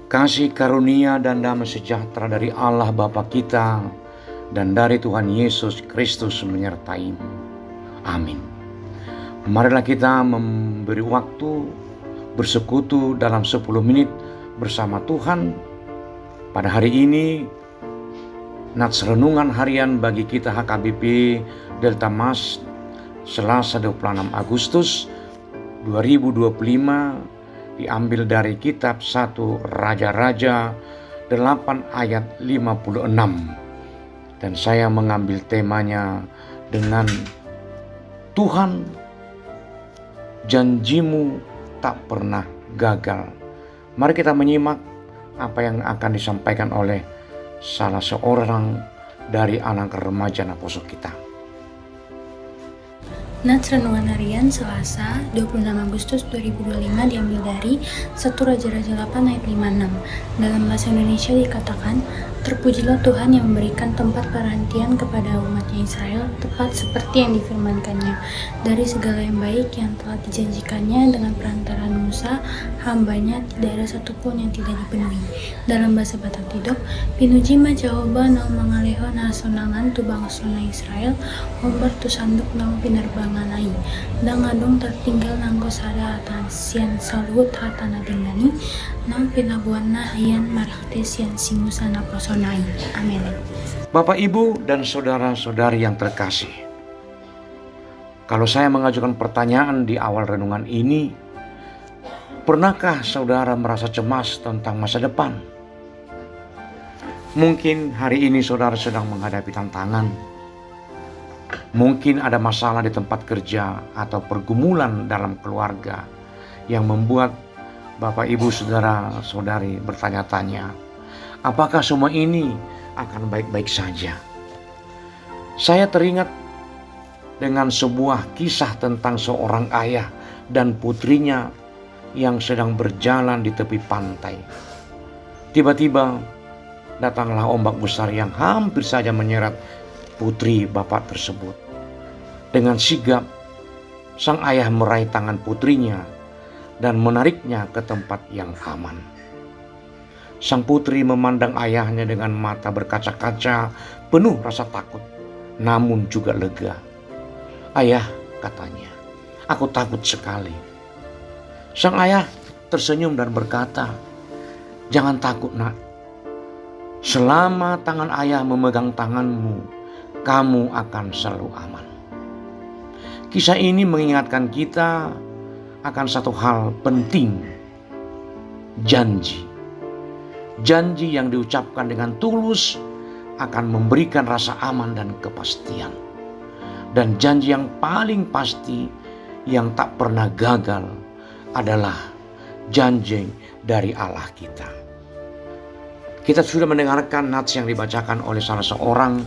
Kasih karunia dan damai sejahtera dari Allah Bapa kita dan dari Tuhan Yesus Kristus menyertaimu. Amin. Marilah kita memberi waktu bersekutu dalam 10 menit bersama Tuhan. Pada hari ini, Nats Renungan Harian bagi kita HKBP Delta Mas, Selasa 26 Agustus 2025, diambil dari kitab 1 Raja-Raja 8 ayat 56. Dan saya mengambil temanya dengan Tuhan, janjimu tak pernah gagal. Mari kita menyimak apa yang akan disampaikan oleh salah seorang dari anak remaja Naposo kita. Nats Renungan Harian Selasa 26 Agustus 2025 diambil dari 1 Raja-Raja 8 ayat 56. Dalam bahasa Indonesia dikatakan, terpujilah Tuhan yang memberikan tempat perhentian kepada umatnya Israel, tepat seperti yang difirmankannya. Dari segala yang baik yang telah dijanjikannya dengan perantaraan Musa, hambanya, tidak ada satupun yang tidak dipenuhi. Dalam bahasa Batak Tidok, pinuji ma Jehovah nau mangaleho na sonangan tu bangsana Israel, hombar tu sanduk nau pinerbangan ai. Dan ngadong tertinggal nanggo sada hatan sian saluhut hatana dingani, nang pinabuana hayan marikte sian singusana posonai. Amin. Bapak, Ibu, dan saudara-saudari yang terkasih, kalau saya mengajukan pertanyaan di awal renungan ini, pernahkah saudara merasa cemas tentang masa depan? Mungkin hari ini saudara sedang menghadapi tantangan. Mungkin ada masalah di tempat kerja atau pergumulan dalam keluarga yang membuat Bapak, Ibu, saudara-saudari bertanya-tanya, apakah semua ini akan baik-baik saja? Saya teringat dengan sebuah kisah tentang seorang ayah dan putrinya yang sedang berjalan di tepi pantai. Tiba-tiba datanglah ombak besar yang hampir saja menyeret putri bapak tersebut. Dengan sigap, sang ayah meraih tangan putrinya dan menariknya ke tempat yang aman. Sang putri memandang ayahnya dengan mata berkaca-kaca, penuh rasa takut, namun juga lega. "Ayah," katanya, "aku takut sekali." Sang ayah tersenyum dan berkata, "Jangan takut, nak. Selama tangan ayah memegang tanganmu, kamu akan selalu aman." Kisah ini mengingatkan kita akan satu hal penting, janji. Janji yang diucapkan dengan tulus akan memberikan rasa aman dan kepastian. Dan janji yang paling pasti yang tak pernah gagal adalah janji dari Allah kita. Kita sudah mendengarkan nats yang dibacakan oleh salah seorang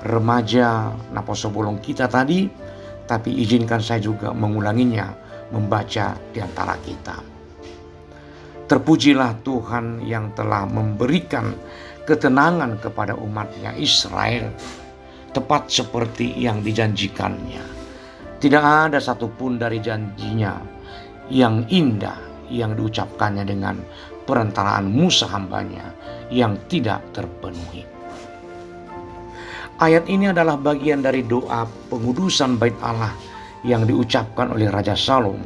remaja Naposo Bolong kita tadi, tapi izinkan saya juga mengulanginya, membaca di antara kita. Terpujilah Tuhan yang telah memberikan ketenangan kepada umatnya Israel, tepat seperti yang dijanjikannya. Tidak ada satupun dari janjinya yang indah yang diucapkannya dengan perantaraan Musa hambanya yang tidak terpenuhi. Ayat ini adalah bagian dari doa pengudusan bait Allah yang diucapkan oleh Raja Salomo.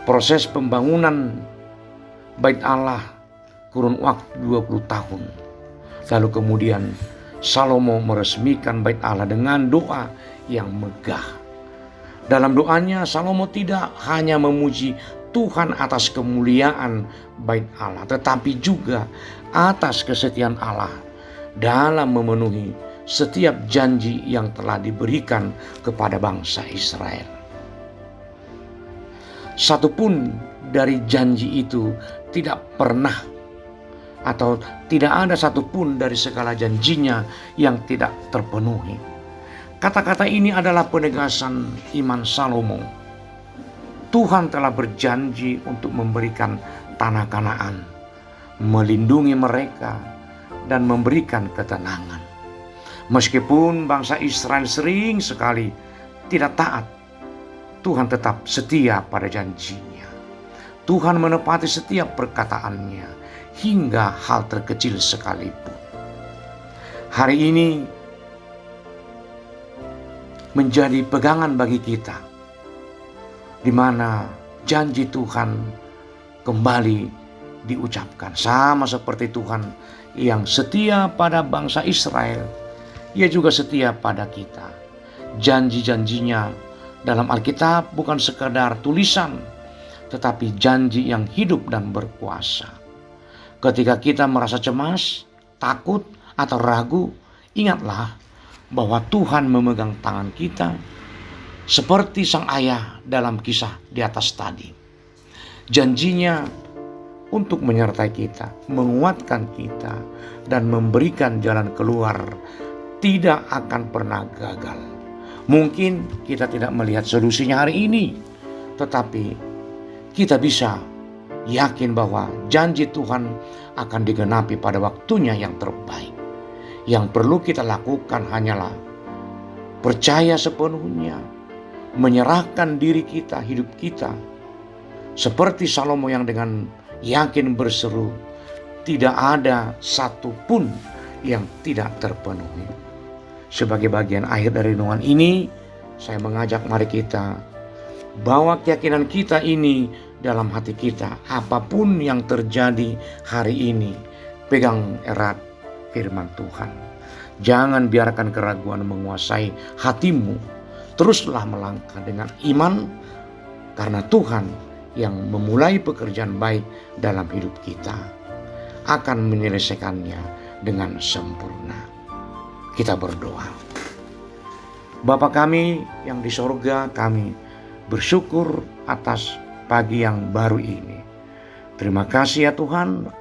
Proses pembangunan bait Allah kurun waktu 20 tahun. Lalu kemudian Salomo meresmikan bait Allah dengan doa yang megah. Dalam doanya Salomo tidak hanya memuji Tuhan atas kemuliaan bait Allah, tetapi juga atas kesetiaan Allah dalam memenuhi setiap janji yang telah diberikan kepada bangsa Israel. Satupun dari janji itu tidak pernah, atau tidak ada satupun dari segala janjinya yang tidak terpenuhi. Kata-kata ini adalah penegasan iman Salomo. Tuhan telah berjanji untuk memberikan tanah Kanaan, melindungi mereka, dan memberikan ketenangan. Meskipun bangsa Israel sering sekali tidak taat, Tuhan tetap setia pada janjinya. Tuhan menepati setiap perkataannya hingga hal terkecil sekalipun. Hari ini menjadi pegangan bagi kita, di mana janji Tuhan kembali diucapkan. Sama seperti Tuhan yang setia pada bangsa Israel, Ia juga setia pada kita. Janji-janjinya dalam Alkitab bukan sekadar tulisan, tetapi janji yang hidup dan berkuasa. Ketika kita merasa cemas, takut, atau ragu, ingatlah bahwa Tuhan memegang tangan kita seperti sang ayah dalam kisah di atas tadi. Janjinya untuk menyertai kita, menguatkan kita, dan memberikan jalan keluar tidak akan pernah gagal. Mungkin kita tidak melihat solusinya hari ini, tetapi kita bisa yakin bahwa janji Tuhan akan digenapi pada waktunya yang terbaik. Yang perlu kita lakukan hanyalah percaya sepenuhnya, menyerahkan diri kita, hidup kita, seperti Salomo yang dengan yakin berseru, tidak ada satupun yang tidak terpenuhi. Sebagai bagian akhir dari renungan ini, saya mengajak mari kita bawa keyakinan kita ini dalam hati kita. Apapun yang terjadi hari ini, pegang erat firman Tuhan. Jangan biarkan keraguan menguasai hatimu. Teruslah melangkah dengan iman, karena Tuhan yang memulai pekerjaan baik dalam hidup kita akan menyelesaikannya dengan sempurna. Kita berdoa. Bapa kami yang di sorga, kami bersyukur atas pagi yang baru ini. Terima kasih ya Tuhan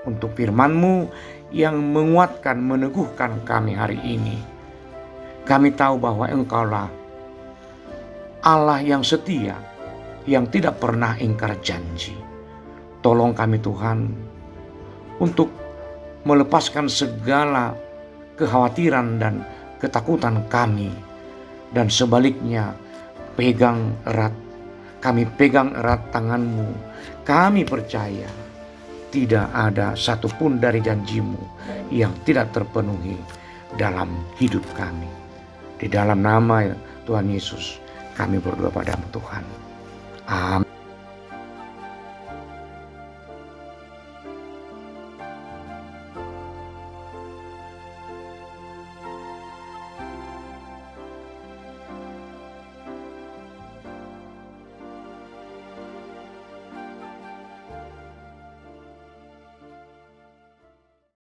untuk firman-Mu yang menguatkan, meneguhkan kami hari ini. Kami tahu bahwa Engkaulah Allah yang setia, yang tidak pernah ingkar janji. Tolong kami Tuhan untuk melepaskan segala kekhawatiran dan ketakutan kami, dan sebaliknya pegang erat, kami pegang erat tangan-Mu. Kami percaya tidak ada satupun dari janji-Mu yang tidak terpenuhi dalam hidup kami. Di dalam nama Tuhan Yesus kami berdoa padamu Tuhan. Amin.